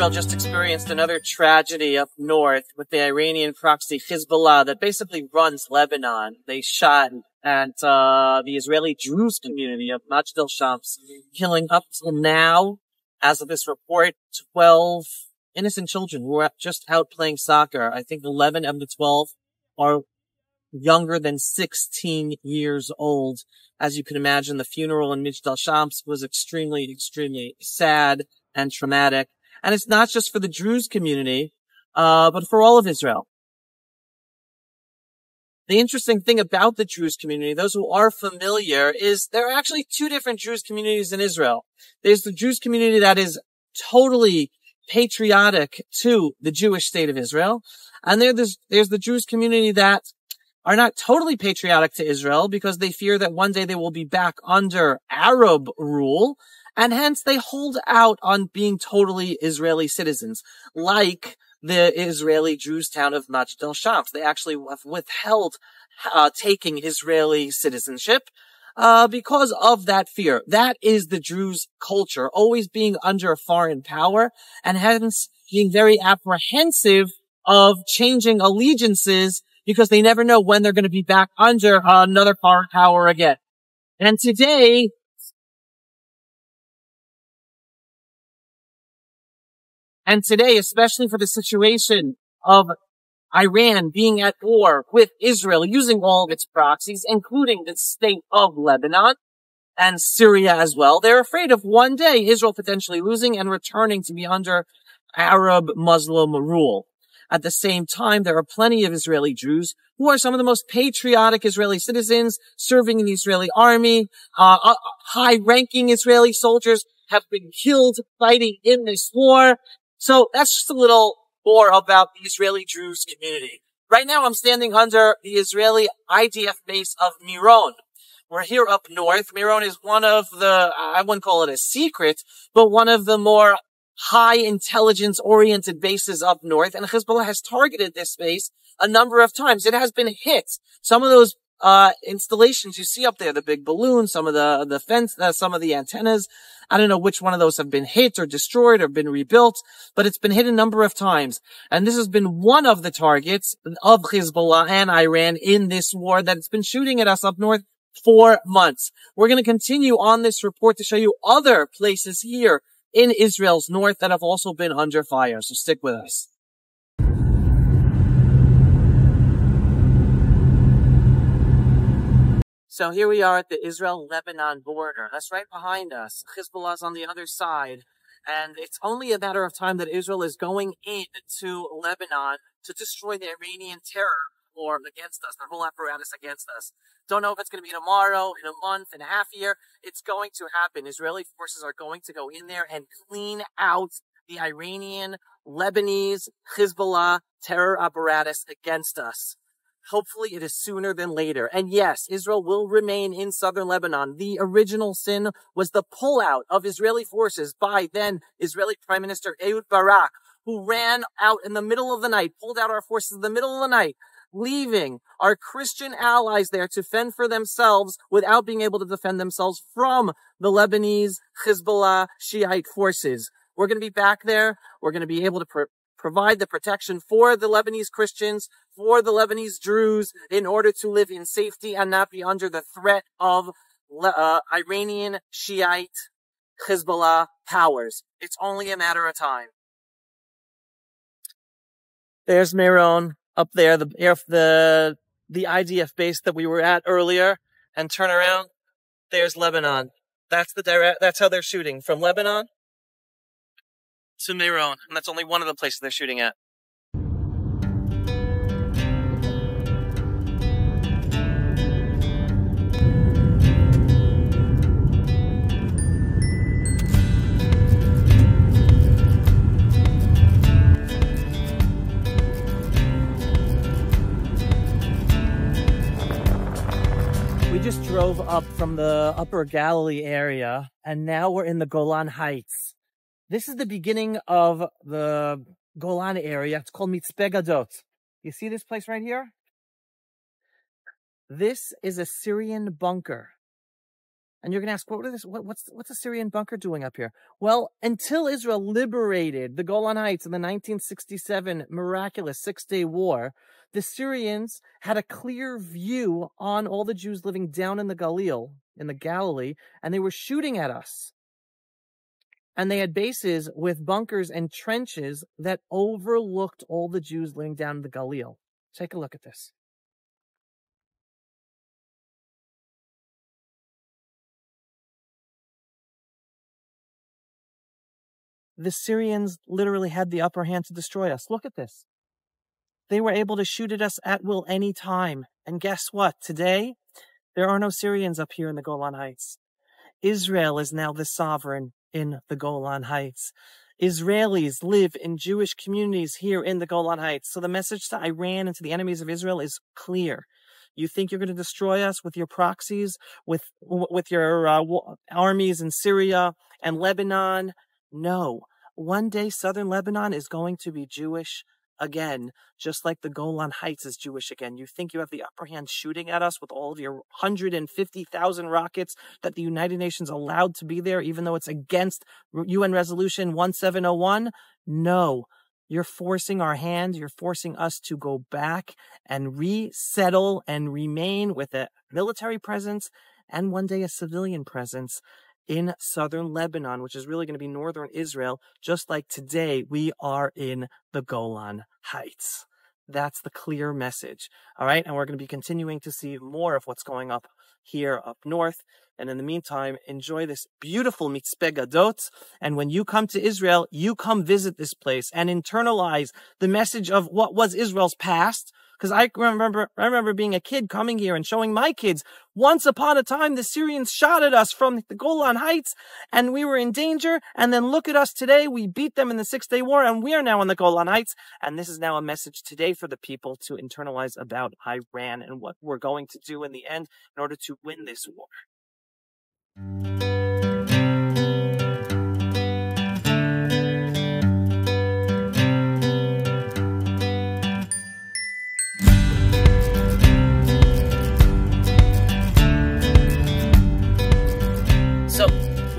Israel just experienced another tragedy up north with the Iranian proxy Hezbollah that basically runs Lebanon. They shot at the Israeli Druze community of Majd al-Shams, killing up till now, as of this report, 12 innocent children who were just out playing soccer. I think 11 of the 12 are younger than 16 years old. As you can imagine, the funeral in Majd al-Shams was extremely, extremely sad and traumatic. And it's not just for the Druze community, but for all of Israel. The interesting thing about the Druze community, those who are familiar, is there are actually two different Druze communities in Israel. There's the Druze community that is totally patriotic to the Jewish state of Israel. And there's the Druze community that are not totally patriotic to Israel because they fear that one day they will be back under Arab rule. And hence they hold out on being totally Israeli citizens, like the Israeli Druze town of Majd al-Shams. They actually have withheld taking Israeli citizenship because of that fear. That is the Druze culture, always being under a foreign power and hence being very apprehensive of changing allegiances because they never know when they're going to be back under another foreign power again. And today, especially for the situation of Iran being at war with Israel, using all of its proxies, including the state of Lebanon and Syria as well, they're afraid of one day Israel potentially losing and returning to be under Arab Muslim rule. At the same time, there are plenty of Israeli Jews who are some of the most patriotic Israeli citizens serving in the Israeli army. High-ranking Israeli soldiers have been killed fighting in this war. So that's just a little more about the Israeli Druze community. Right now, I'm standing under the Israeli IDF base of Miron. We're here up north. Miron is one of the, I wouldn't call it a secret, but one of the more high intelligence-oriented bases up north. And Hezbollah has targeted this base a number of times. It has been hit. Some of those installations you see up there, the big balloons, some of the fence, some of the antennas. I don't know which one of those have been hit or destroyed or been rebuilt, but it's been hit a number of times. And this has been one of the targets of Hezbollah and Iran in this war that it's been shooting at us up north for months. We're going to continue on this report to show you other places here in Israel's north that have also been under fire. So stick with us. So here we are at the Israel-Lebanon border. That's right behind us. Hezbollah's on the other side. And it's only a matter of time that Israel is going into Lebanon to destroy the Iranian terror war against us, their whole apparatus against us. Don't know if it's going to be tomorrow, in a month, in a half year. It's going to happen. Israeli forces are going to go in there and clean out the Iranian, Lebanese, Hezbollah terror apparatus against us. Hopefully it is sooner than later. And yes, Israel will remain in southern Lebanon. The original sin was the pullout of Israeli forces by then Israeli Prime Minister Ehud Barak, who ran out in the middle of the night, pulled out our forces in the middle of the night, leaving our Christian allies there to fend for themselves without being able to defend themselves from the Lebanese Hezbollah Shiite forces. We're going to be back there. We're going to be able to provide the protection for the Lebanese Christians, for the Lebanese Druze, in order to live in safety and not be under the threat of Iranian Shiite Hezbollah powers. It's only a matter of time. There's Miron up there, the IDF base that we were at earlier, and turn around. There's Lebanon. That's how they're shooting, from Lebanon to Miron, and that's only one of the places they're shooting at. We just drove up from the Upper Galilee area, and now we're in the Golan Heights. This is the beginning of the Golan area. It's called Mitzpe Gadot. You see this place right here? This is a Syrian bunker. And you're going to ask, what's a Syrian bunker doing up here? Well, until Israel liberated the Golan Heights in the 1967 miraculous Six-Day War, the Syrians had a clear view on all the Jews living down in the Galilee, and they were shooting at us. And they had bases with bunkers and trenches that overlooked all the Jews living down in the Galilee. Take a look at this. The Syrians literally had the upper hand to destroy us. Look at this. They were able to shoot at us at will any time. And guess what? Today, there are no Syrians up here in the Golan Heights. Israel is now the sovereign in the Golan Heights. Israelis live in Jewish communities here in the Golan Heights. So the message to Iran and to the enemies of Israel is clear. You think you're going to destroy us with your proxies, with your armies in Syria and Lebanon? No. One day, southern Lebanon is going to be Jewish again, just like the Golan Heights is Jewish again. You think you have the upper hand shooting at us with all of your 150,000 rockets that the United Nations allowed to be there, even though it's against UN Resolution 1701? No. You're forcing our hand. You're forcing us to go back and resettle and remain with a military presence and one day a civilian presence in southern Lebanon, which is really going to be northern Israel, just like today we are in the Golan Heights. That's the clear message. All right. And we're going to be continuing to see more of what's going up here up north. And in the meantime, enjoy this beautiful Mitzpeh Gadot. And when you come to Israel, you come visit this place and internalize the message of what was Israel's past. Because I remember being a kid coming here and showing my kids, once upon a time, the Syrians shot at us from the Golan Heights and we were in danger. And then look at us today. We beat them in the Six-Day War and we are now on the Golan Heights. And this is now a message today for the people to internalize about Iran and what we're going to do in the end in order to win this war. So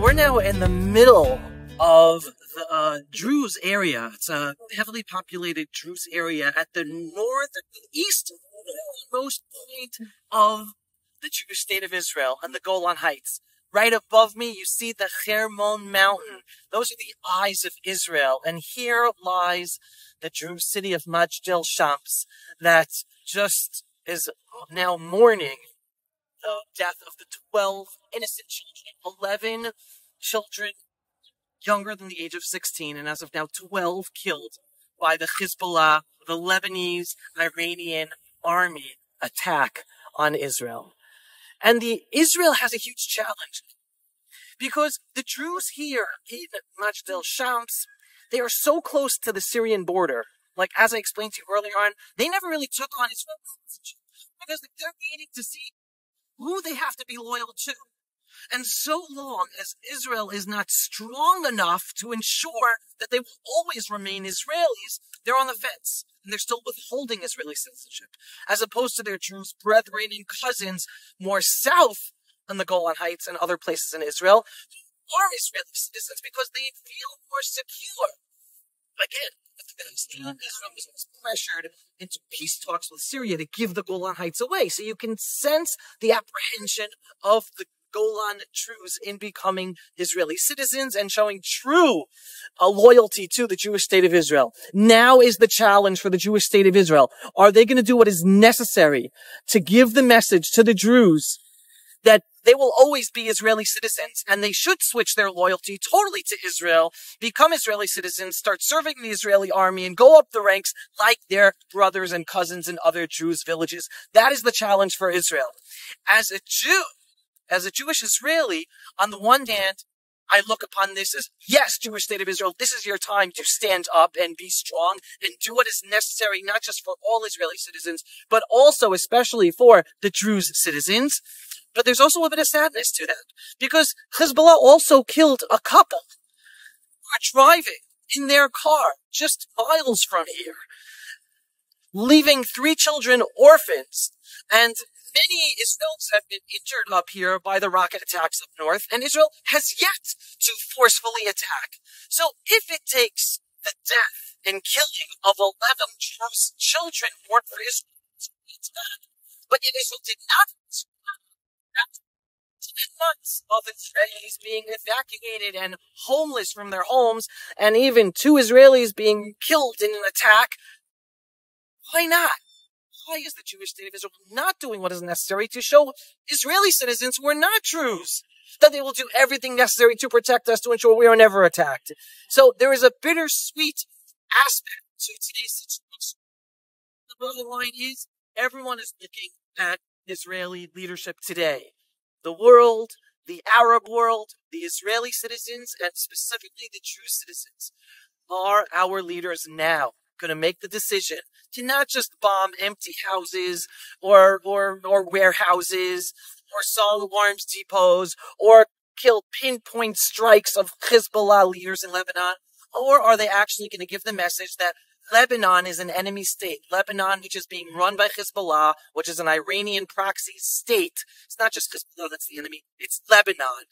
we're now in the middle of the Druze area. It's a heavily populated Druze area at the northeastmost point of the Jewish state of Israel and the Golan Heights. Right above me, you see the Hermon Mountain. Those are the eyes of Israel. And here lies the Druze city of Majdel Shams that just is now mourning the death of the 12 innocent children, 11 children younger than the age of 16, and as of now 12 killed by the Hezbollah, the Lebanese Iranian army attack on Israel. And Israel has a huge challenge because the Druze here in Majdel Shams, they are so close to the Syrian border. Like, as I explained to you earlier on, they never really took on Israel because they're waiting to see who they have to be loyal to. And so long as Israel is not strong enough to ensure that they will always remain Israelis, they're on the fence. And they're still withholding Israeli citizenship. As opposed to their Jewish brethren and cousins more south on the Golan Heights and other places in Israel, who are Israeli citizens because they feel more secure. Again, Israel was pressured into peace talks with Syria to give the Golan Heights away. So you can sense the apprehension of the Golan Druze in becoming Israeli citizens and showing true loyalty to the Jewish state of Israel. Now is the challenge for the Jewish state of Israel. Are they going to do what is necessary to give the message to the Druze that they will always be Israeli citizens and they should switch their loyalty totally to Israel, become Israeli citizens, start serving the Israeli army and go up the ranks like their brothers and cousins in other Druze villages? That is the challenge for Israel. As a Jew, as a Jewish Israeli, on the one hand, I look upon this as, yes, Jewish state of Israel, this is your time to stand up and be strong and do what is necessary, not just for all Israeli citizens, but also especially for the Druze citizens. But there's also a bit of sadness to that, because Hezbollah also killed a couple who are driving in their car just miles from here, leaving 3 children orphans and Many Israelis have been injured up here by the rocket attacks up north, and Israel has yet to forcefully attack. So if it takes the death and killing of 11 children born for Israel, it's bad. But yet Israel did not. 10 months of Israelis being evacuated and homeless from their homes, and even 2 Israelis being killed in an attack. Why not? Why is the Jewish state of Israel not doing what is necessary to show Israeli citizens who are not Jews that they will do everything necessary to protect us, to ensure we are never attacked? So there is a bittersweet aspect to today's situation. The bottom line is, everyone is looking at Israeli leadership today. The world, the Arab world, the Israeli citizens, and specifically the Jewish citizens, are our leaders now going to make the decision to not just bomb empty houses or warehouses or solid arms depots or kill pinpoint strikes of Hezbollah leaders in Lebanon? Or are they actually going to give the message that Lebanon is an enemy state? Lebanon, which is being run by Hezbollah, which is an Iranian proxy state. It's not just Hezbollah that's the enemy, it's Lebanon.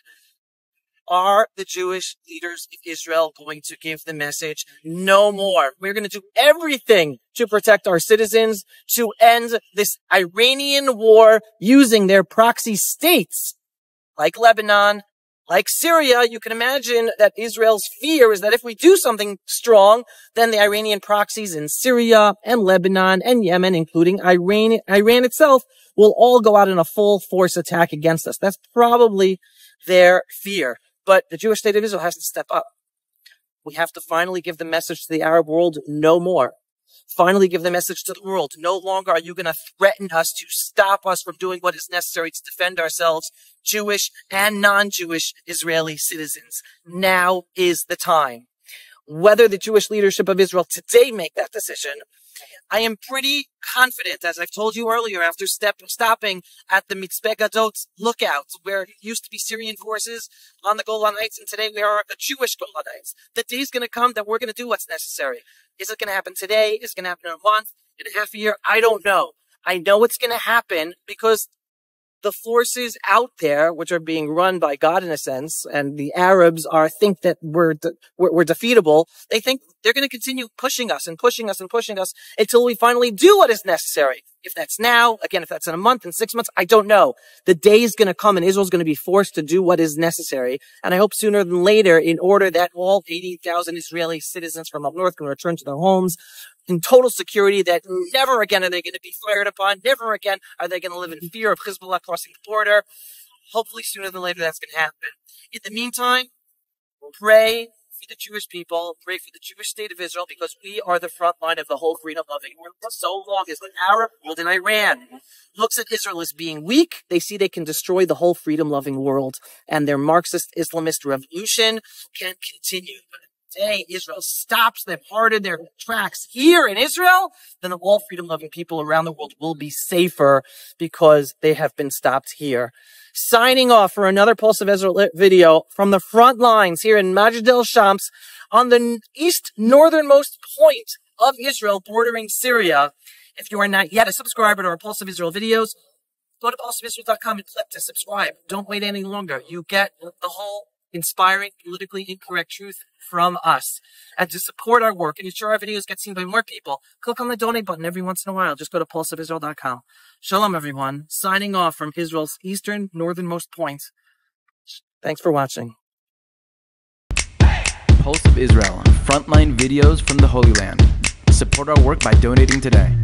Are the Jewish leaders of Israel going to give the message, no more? We're going to do everything to protect our citizens, to end this Iranian war using their proxy states, like Lebanon, like Syria. You can imagine that Israel's fear is that if we do something strong, then the Iranian proxies in Syria and Lebanon and Yemen, including Iran itself, will all go out in a full force attack against us. That's probably their fear. But the Jewish state of Israel has to step up. We have to finally give the message to the Arab world, no more. Finally give the message to the world, no longer are you going to threaten us to stop us from doing what is necessary to defend ourselves, Jewish and non-Jewish Israeli citizens. Now is the time. Whether the Jewish leadership of Israel today make that decision, I am pretty confident, as I've told you earlier, after stopping at the Mitzpeh Gadot lookout, where it used to be Syrian forces on the Golan Heights, and today we are the Jewish Golan Heights. The day's going to come that we're going to do what's necessary. Is it going to happen today? Is it going to happen in a month? In a half a year? I don't know. I know it's going to happen because the forces out there, which are being run by God in a sense, and the Arabs think that we're defeatable. They think they're going to continue pushing us and pushing us and pushing us until we finally do what is necessary. If that's now, again, if that's in a month, in 6 months, I don't know. The day is going to come and Israel's going to be forced to do what is necessary. And I hope sooner than later, in order that all 80,000 Israeli citizens from up north can return to their homes in total security, that never again are they going to be fired upon. Never again are they going to live in fear of Hezbollah crossing the border. Hopefully sooner than later that's going to happen. In the meantime, pray for the Jewish people, pray for the Jewish state of Israel, because we are the front line of the whole freedom-loving world. For so long as the Arab world and Iran looks at Israel as being weak, they see they can destroy the whole freedom-loving world, and their Marxist Islamist revolution can continue. But if today Israel stops them hard in their tracks here in Israel, then all freedom-loving people around the world will be safer because they have been stopped here. Signing off for another Pulse of Israel video from the front lines here in Majd el-Shams on the east northernmost point of Israel bordering Syria. If you are not yet a subscriber to our Pulse of Israel videos, go to pulseofisrael.com and click to subscribe. Don't wait any longer. You get the whole inspiring, politically incorrect truth from us. And to support our work and ensure our videos get seen by more people, click on the donate button every once in a while. Just go to pulseofisrael.com. Shalom, everyone. Signing off from Israel's eastern northernmost point. Thanks for watching. Pulse of Israel, frontline videos from the Holy Land. Support our work by donating today.